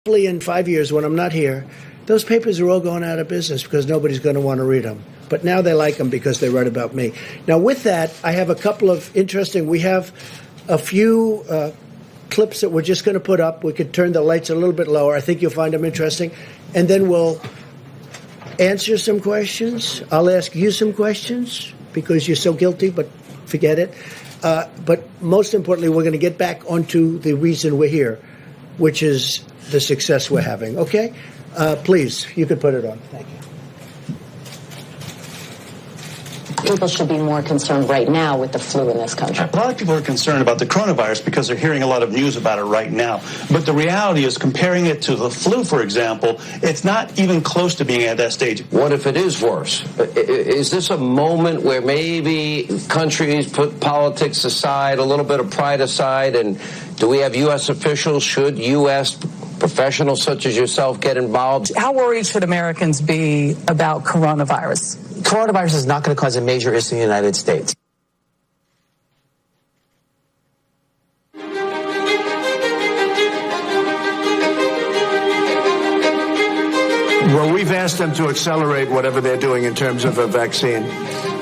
Hopefully in 5 years when I'm not here, those papers are all going out of business because nobody's going to want to read them. But now they like them because they write about me. Now, with that, I have a couple of we have a few clips that we're just going to put up. We could turn the lights a little bit lower. I think you'll find them interesting. And then we'll answer some questions. I'll ask you some questions because you're so guilty, but forget it. But most importantly, we're going to get back onto the reason we're here, which is the success we're having. Okay? Please, you could put it on. Thank you. People should be more concerned right now with the flu in this country. A lot of people are concerned about the coronavirus because they're hearing a lot of news about it right now. But the reality is, comparing it to the flu, for example, it's not even close to being at that stage. What if it is worse? Is this a moment where maybe countries put politics aside, a little bit of pride aside, and do we have U.S. officials, should U.S. professionals such as yourself get involved? How worried should Americans be about coronavirus? Coronavirus is not going to cause a major issue in the United States. Well, we've asked them to accelerate whatever they're doing in terms of a vaccine.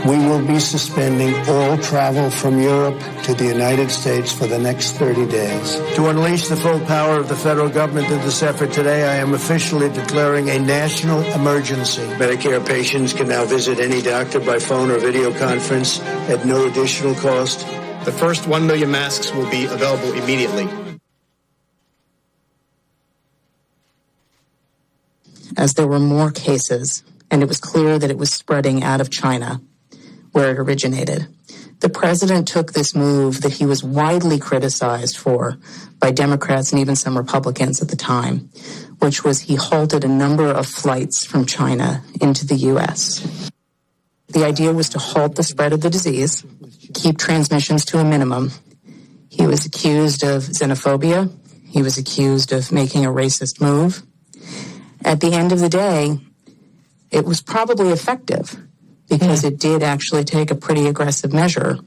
We will be suspending all travel from Europe to the United States for the next 30 days. To unleash the full power of the federal government in this effort today, I am officially declaring a national emergency. Medicare patients can now visit any doctor by phone or video conference at no additional cost. The first 1 million masks will be available immediately. As there were more cases, and it was clear that it was spreading out of China, where it originated, the president took this move that he was widely criticized for by Democrats and even some Republicans at the time, which was he halted a number of flights from China into the U.S. The idea was to halt the spread of the disease, keep transmissions to a minimum. He was accused of xenophobia. He was accused of making a racist move. At the end of the day, it was probably effective because it did actually take a pretty aggressive measure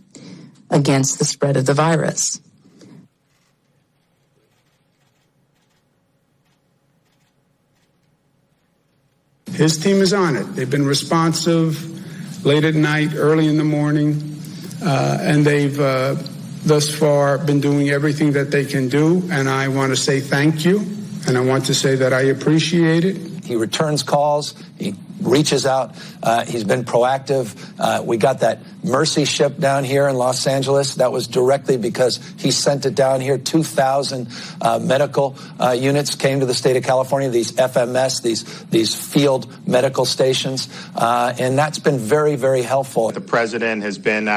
against the spread of the virus. His team is on it. They've been responsive late at night, early in the morning, and they've thus far been doing everything that they can do, and I want to say thank you, and I want to say that I appreciate it. He returns calls. He reaches out. He's been proactive. We got that Mercy ship down here in Los Angeles. That was directly because he sent it down here. 2,000 medical units came to the state of California, these FMS, these field medical stations. And that's been very, very helpful. The president has been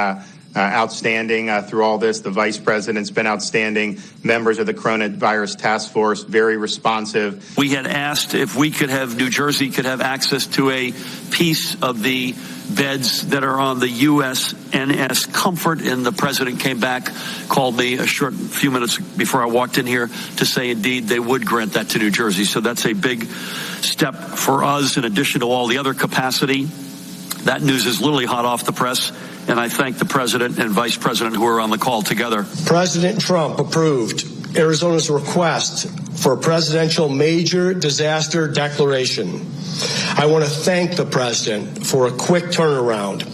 outstanding through all this. The vice president's been outstanding. Members of the coronavirus task force, very responsive. We had asked if we could have, New Jersey could have access to a piece of the beds that are on the USNS Comfort, and the president came back, called me a few minutes before I walked in here to say indeed they would grant that to New Jersey. So that's a big step for us in addition to all the other capacity. That news is literally hot off the press, and I thank the president and vice president who are on the call together. President Trump approved Arizona's request for a presidential major disaster declaration. I want to thank the president for a quick turnaround.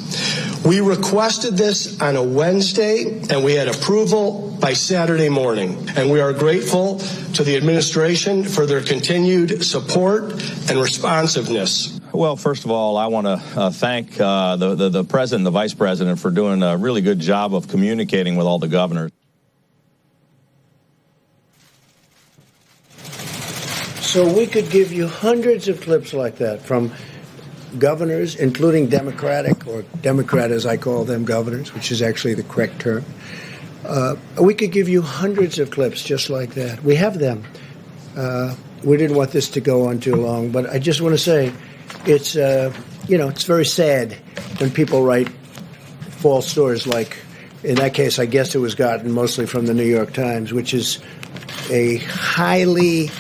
We requested this on a Wednesday, and we had approval by Saturday morning. And we are grateful to the administration for their continued support and responsiveness. Well, first of all, I want to thank the president and the vice president for doing a really good job of communicating with all the governors. So we could give you hundreds of clips like that from governors, including Democratic, or Democrat as I call them, governors, which is actually the correct term. We could give you hundreds of clips just like that. We have them. We didn't want this to go on too long, but I just want to say it's, it's very sad when people write false stories like, in that case, I guess it was gotten mostly from the New York Times, which is a highly,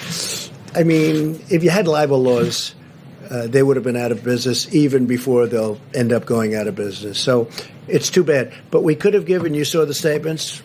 if you had libel laws, they would have been out of business even before they'll end up going out of business. So it's too bad. But we could have given, you saw the statements,